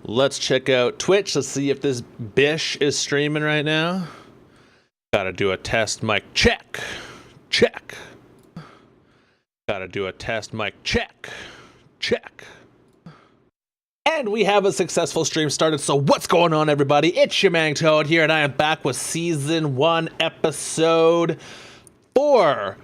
Let's check out Twitch. Let's see if this bish is streaming right now. Gotta do a test mic check. Check. Gotta do a test mic check. Check. And we have a successful stream started. So what's going on, everybody? It's your man Toad here, and I am back with Season 1, Episode 4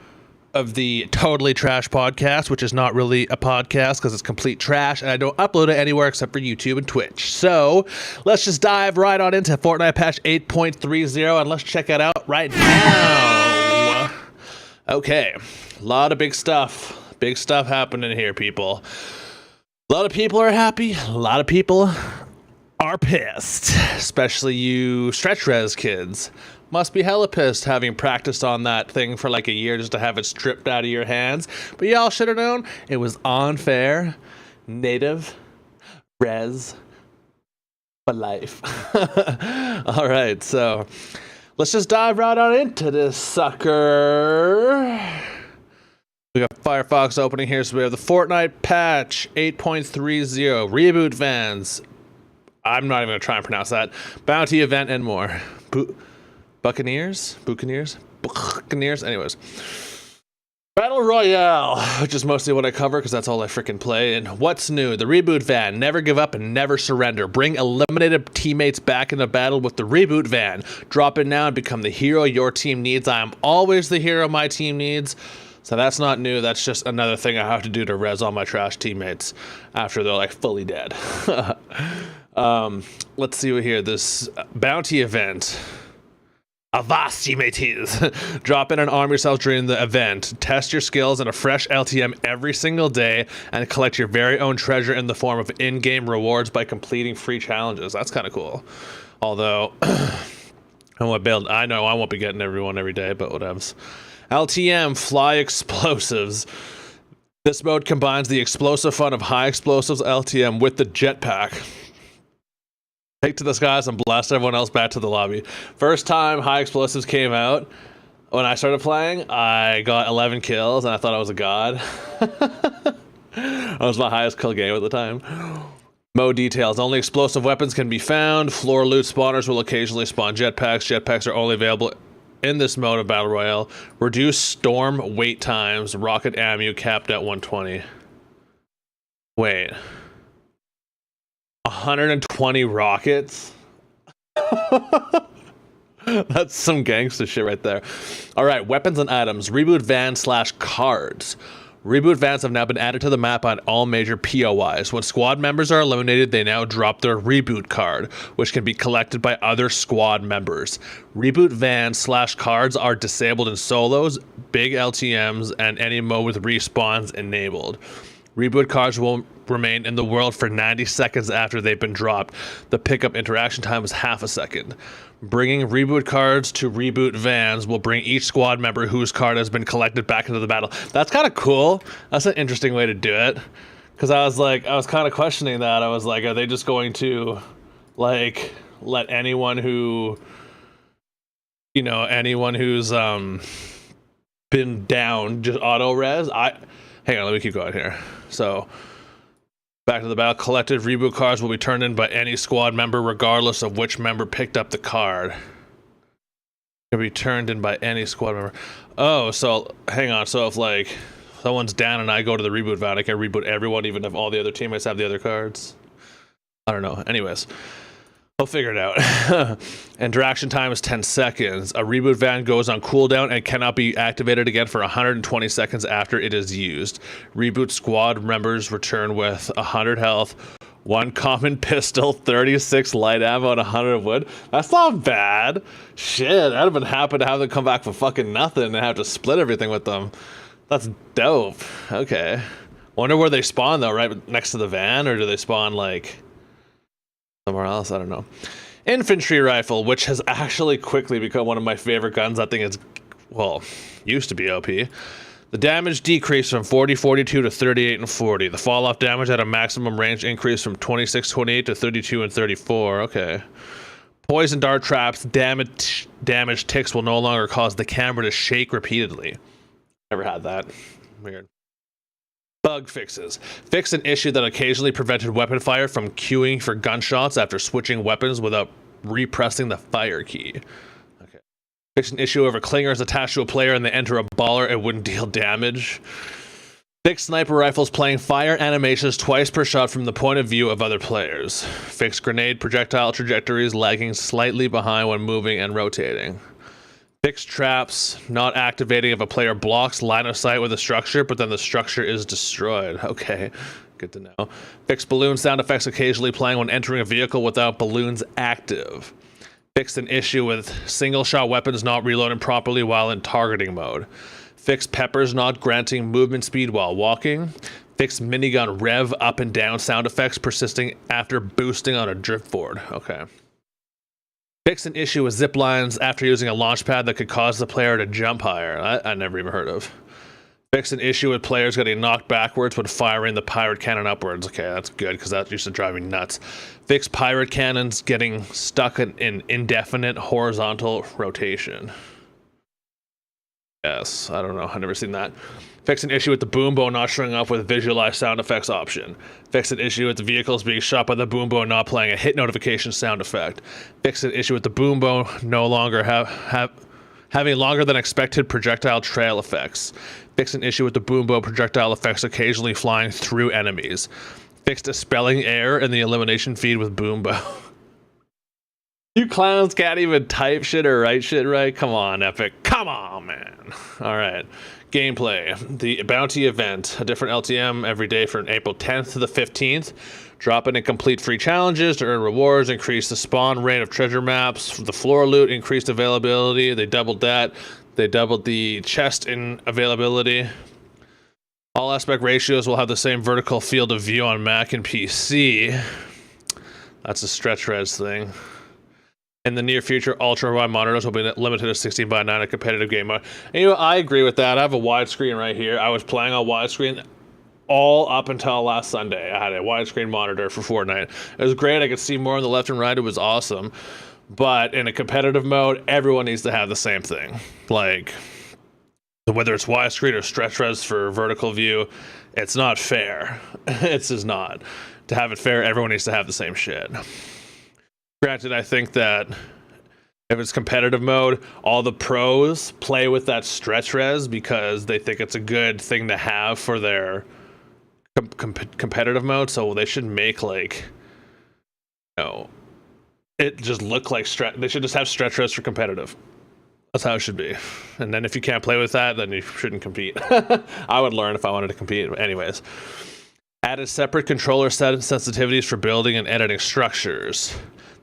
of the Totally Trash podcast, which is not really a podcast because it's complete trash, and I don't upload it anywhere except for YouTube and Twitch. So let's just dive right on into Fortnite patch 8.30, and let's check it out right now. Okay, a lot of big stuff happening here, people. A lot of people are happy, a lot of people are pissed, especially you stretch res kids. Must be hella pissed having practiced on that thing for like a year just to have it stripped out of your hands. But y'all should have known it was unfair, native, res, for life. All right, so let's just dive right on into this sucker. We got Firefox opening here, so we have the Fortnite patch 8.30, Reboot Vans. I'm not even going to try and pronounce that. Bounty Event and more. Buccaneers? Anyways. Battle Royale, which is mostly what I cover because that's all I freaking play. And what's new? The Reboot Van. Never give up and never surrender. Bring eliminated teammates back into battle with the Reboot Van. Drop in now and become the hero your team needs. I am always the hero my team needs. So that's not new. That's just another thing I have to do to res all my trash teammates after they're like fully dead. Let's see what here. This bounty event. Avast, teammates! Drop in and arm yourself during the event. Test your skills in a fresh LTM every single day and collect your very own treasure in the form of in-game rewards by completing free challenges. That's kind of cool. Although, I know I won't be getting everyone every day, but whatevs. LTM, fly explosives. This mode combines the explosive fun of high explosives LTM with the jetpack. Take to the skies and blast everyone else back to the lobby. First time high explosives came out, when I started playing, I got 11 kills and I thought I was a god. That was my highest kill game at the time. Mode details. Only explosive weapons can be found. Floor loot spawners will occasionally spawn jetpacks. Jetpacks are only available in this mode of Battle Royale. Reduced storm wait times. Rocket ammo capped at 120. Wait. 120 rockets? That's some gangster shit right there. All right, weapons and items. Reboot Van / cards. Reboot Vans have now been added to the map on all major POIs. When squad members are eliminated, they now drop their reboot card, which can be collected by other squad members. Reboot Vans / cards are disabled in solos, big LTMs, and any mode with respawns enabled. Reboot cards will remain in the world for 90 seconds after they've been dropped. The pickup interaction time is half a second. Bringing reboot cards to Reboot Vans will bring each squad member whose card has been collected back into the battle. That's kind of cool. That's an interesting way to do it. Because I was kind of questioning that. I was like, are they just going to, like, let anyone who, you know, anyone who's been down just auto res? Hang on, let me keep going here. So, back to the battle. Collected reboot cards will be turned in by any squad member, regardless of which member picked up the card. Can be turned in by any squad member. Oh, so hang on. So if like someone's down and I go to the reboot van, I can reboot everyone, even if all the other teammates have the other cards. I don't know. Anyways. We'll figure it out. Interaction time is 10 seconds. A reboot van goes on cooldown and cannot be activated again for 120 seconds after it is used. Reboot squad members return with 100 health, 1 common pistol, 36 light ammo, and 100 wood. That's not bad. Shit, I'd have been happy to have them come back for fucking nothing and have to split everything with them. That's dope. Okay. Wonder where they spawn though, right next to the van, or do they spawn like somewhere else? I don't know. Infantry rifle, which has actually quickly become one of my favorite guns. I think it's, well, used to be OP. The damage decreased from 40-42 to 38-40. The fall off damage at a maximum range increased from 26-28 to 32-34. Okay. Poison dart traps, damage ticks will no longer cause the camera to shake repeatedly. Never had that. Weird. Bug fixes. Fix an issue that occasionally prevented weapon fire from queuing for gunshots after switching weapons without repressing the fire key. Okay. Fix an issue where a clinger is attached to a player and they enter a baller, it wouldn't deal damage. Fix sniper rifles playing fire animations twice per shot from the point of view of other players. Fix grenade projectile trajectories lagging slightly behind when moving and rotating. Fix traps not activating if a player blocks line of sight with a structure, but then the structure is destroyed. Okay, good to know. Fix balloon sound effects occasionally playing when entering a vehicle without balloons active. Fix an issue with single shot weapons not reloading properly while in targeting mode. Fix peppers not granting movement speed while walking. Fix minigun rev up and down sound effects persisting after boosting on a drift board. Okay. Fix an issue with zip lines after using a launch pad that could cause the player to jump higher. I never even heard of. Fix an issue with players getting knocked backwards when firing the pirate cannon upwards. Okay, that's good because that used to drive me nuts. Fix pirate cannons getting stuck in indefinite horizontal rotation. Yes, I don't know. I've never seen that. Fix an issue with the boom bow not showing up with visualized sound effects option. Fix an issue with the vehicles being shot by the boom bow not playing a hit notification sound effect. Fix an issue with the boom bow no longer having longer than expected projectile trail effects. Fix an issue with the boom bow projectile effects occasionally flying through enemies. Fix dispelling error in the elimination feed with boom bow. You clowns can't even type shit or write shit right? Come on, Epic. Come on, man. All right. Gameplay. The Bounty Event. A different LTM every day from April 10th to the 15th. Drop in and complete free challenges to earn rewards. Increase the spawn rate of treasure maps. The floor loot increased availability. They doubled that. They doubled the chest in availability. All aspect ratios will have the same vertical field of view on Mac and PC. That's a stretch res thing. In the near future, ultra-wide monitors will be limited to 16:9 in competitive game mode. And, you know, I agree with that. I have a widescreen right here. I was playing on widescreen all up until last Sunday. I had a widescreen monitor for Fortnite. It was great. I could see more on the left and right. It was awesome. But in a competitive mode, everyone needs to have the same thing. Like, whether it's widescreen or stretch res for vertical view, it's not fair. It's just not. To have it fair, everyone needs to have the same shit. Granted, I think that if it's competitive mode, all the pros play with that stretch res because they think it's a good thing to have for their competitive mode. So they should make, like, you know, it just look like they should just have stretch res for competitive. That's how it should be. And then if you can't play with that, then you shouldn't compete. I would learn if I wanted to compete. Anyways, added separate controller sensitivities for building and editing structures.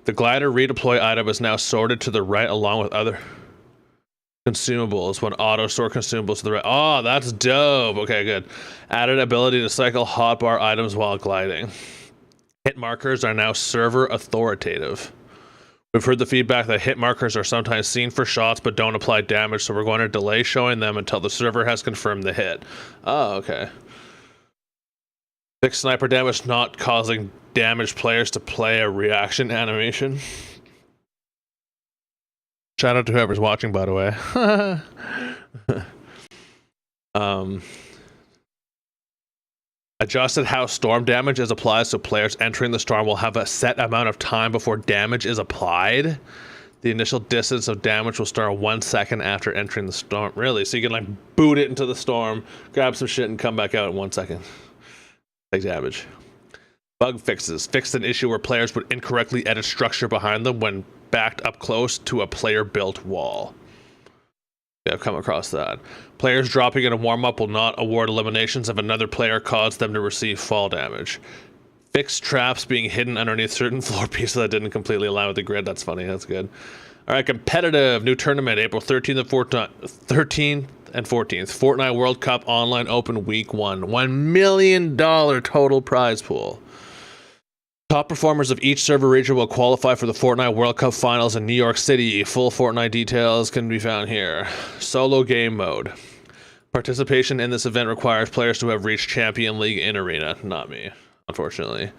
The glider redeploy item is now sorted to the right along with other consumables when auto store consumables to the right. Oh, that's dope. Okay, good. Added ability to cycle hotbar items while gliding. Hit markers are now server authoritative. We've heard the feedback that hit markers are sometimes seen for shots but don't apply damage, so we're going to delay showing them until the server has confirmed the hit. Oh, okay. Fix sniper damage not causing damaged players to play a reaction animation. Shout out to whoever's watching, by the way. Adjusted how storm damage is applied so players entering the storm will have a set amount of time before damage is applied. The initial distance of damage will start 1 second after entering the storm. Really? So you can, like, boot it into the storm, grab some shit, and come back out in 1 second. Take damage. Bug fixes. Fixed an issue where players would incorrectly edit structure behind them when backed up close to a player-built wall. Yeah, I've come across that. Players dropping in a warm-up will not award eliminations if another player caused them to receive fall damage. Fixed traps being hidden underneath certain floor pieces that didn't completely align with the grid. That's funny. That's good. All right, competitive. New tournament, April 13th and 14th. Fortnite World Cup Online Open Week 1. $1 million total prize pool. Top performers of each server region will qualify for the Fortnite World Cup Finals in New York City. Full Fortnite details can be found here. Solo game mode. Participation in this event requires players to have reached Champion League in Arena. Not me, unfortunately.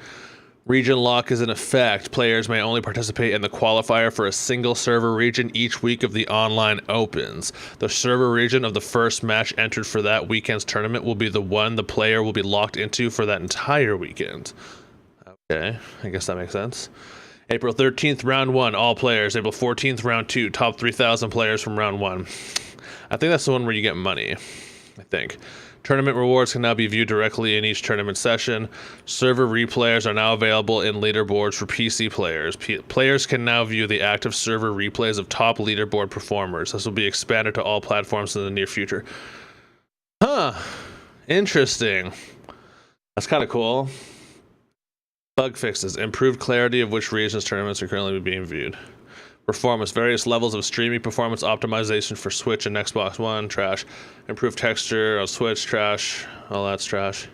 Region lock is in effect. Players may only participate in the qualifier for a single server region each week of the online opens. The server region of the first match entered for that weekend's tournament will be the one the player will be locked into for that entire weekend. Okay, I guess that makes sense. April 13th, round 1, all players. April 14th, round 2, top 3,000 players from round 1. I think that's the one where you get money, I think. Tournament rewards can now be viewed directly in each tournament session. Server replayers are now available in leaderboards for PC players. Players can now view the active server replays of top leaderboard performers. This will be expanded to all platforms in the near future. Huh. Interesting. That's kind of cool. Bug fixes. Improved clarity of which regions tournaments are currently being viewed. Performance. Various levels of streaming performance optimization for Switch and Xbox One. Trash. Improved texture on Switch. Trash. All that's trash.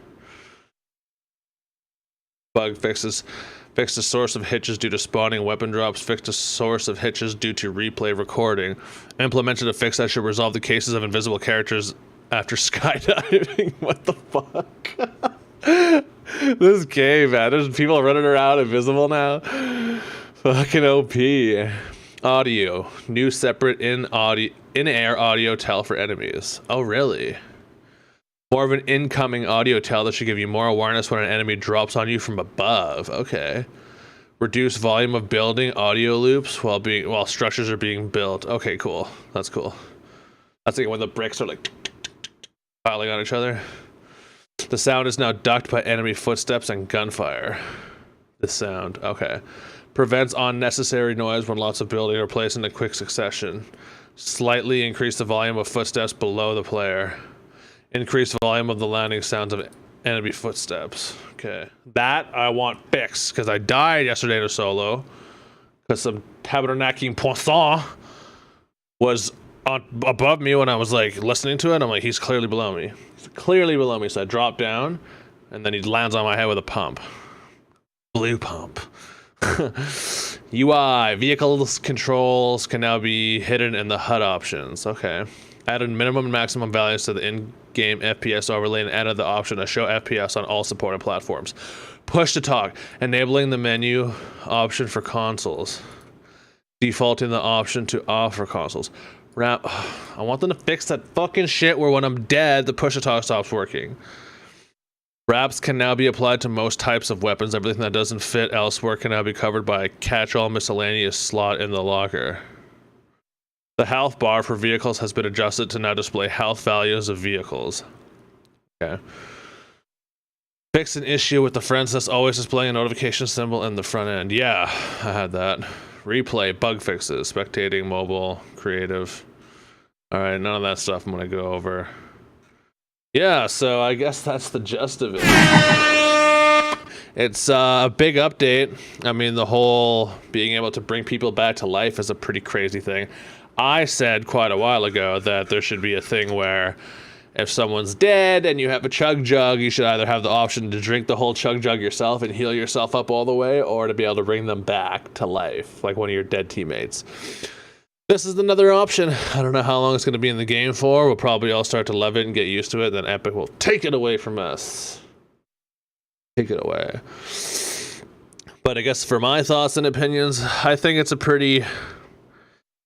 Bug fixes. Fixed a source of hitches due to spawning weapon drops. Fixed a source of hitches due to replay recording. Implemented a fix that should resolve the cases of invisible characters after skydiving. What the fuck? This game, man. There's people running around invisible now. Fucking OP. Audio. New separate in-air audio tell for enemies. Oh, really? More of an incoming audio tell that should give you more awareness when an enemy drops on you from above. Okay. Reduce volume of building audio loops while structures are being built. Okay, cool. That's cool. That's like when the bricks are like piling on each other. The sound is now ducked by enemy footsteps and gunfire. The sound. Okay. Prevents unnecessary noise when lots of building are placed in a quick succession. Slightly increase the volume of footsteps below the player. Increase volume of the landing sounds of enemy footsteps. Okay. That I want fixed, because I died yesterday in a solo. Because some tabernacling poisson was above me when I was like listening to it. I'm like, he's clearly below me. He's clearly below me. So I drop down, and then he lands on my head with a pump. Blue pump. UI. Vehicles controls can now be hidden in the HUD options. Okay. Added minimum and maximum values to the in-game FPS overlay and added the option to show FPS on all supported platforms. Push to talk. Enabling the menu option for consoles. Defaulting the option to off for consoles. I want them to fix that fucking shit where when I'm dead, the push to talk stops working. Wraps can now be applied to most types of weapons. Everything that doesn't fit elsewhere can now be covered by a catch-all miscellaneous slot in the locker. The health bar for vehicles has been adjusted to now display health values of vehicles. Okay. Fix an issue with the friends list always displaying a notification symbol in the front end. Yeah, I had that. Replay, bug fixes, spectating, mobile, creative. Alright, none of that stuff I'm gonna go over. Yeah, so I guess that's the gist of it. It's a big update. I mean, the whole being able to bring people back to life is a pretty crazy thing. I said quite a while ago that there should be a thing where if someone's dead and you have a chug jug, you should either have the option to drink the whole chug jug yourself and heal yourself up all the way, or to be able to bring them back to life, like one of your dead teammates. This is another option. I don't know how long it's going to be in the game for. We'll probably all start to love it and get used to it. Then Epic will take it away from us. Take it away. But I guess for my thoughts and opinions, I think it's a pretty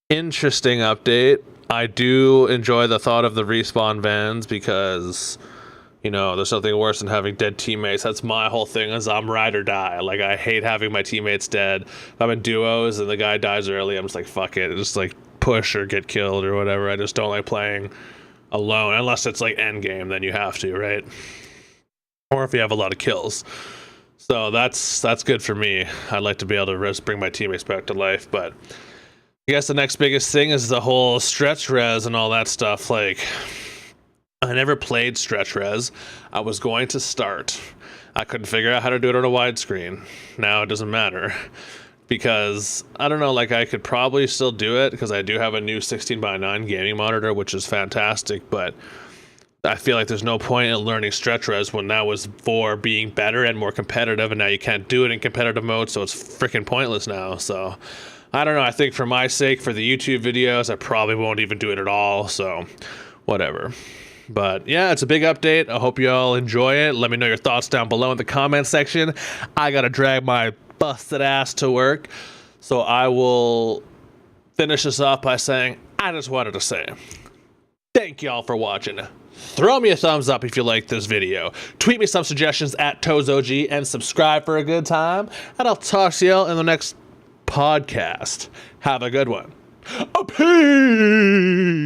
interesting update. I do enjoy the thought of the respawn vans because, you know, there's nothing worse than having dead teammates. That's my whole thing, is I'm ride or die. Like, I hate having my teammates dead. If I'm in duos and the guy dies early, I'm just like, fuck it. Just like push or get killed or whatever. I just don't like playing alone, unless it's like end game, then you have to, right? Or if you have a lot of kills. So that's good for me. I'd like to be able to bring my teammates back to life, but I guess the next biggest thing is the whole stretch res and all that stuff. Like, I never played stretch res. I was going to start. I couldn't figure out how to do it on a widescreen. Now it doesn't matter. Because, I don't know, like I could probably still do it because I do have a new 16:9 gaming monitor, which is fantastic, but I feel like there's no point in learning stretch res when that was for being better and more competitive, and now you can't do it in competitive mode, so it's freaking pointless now. So I don't know, I think for my sake, for the YouTube videos, I probably won't even do it at all, so whatever. But yeah, it's a big update. I hope you all enjoy it. Let me know your thoughts down below in the comment section. I gotta drag my busted ass to work, so I will finish this off by saying I just wanted to say thank y'all for watching. Throw me a thumbs up if you like this video. Tweet me some suggestions at TOADally and subscribe for a good time. And I'll talk to y'all in the next podcast. Have a good one. Peace.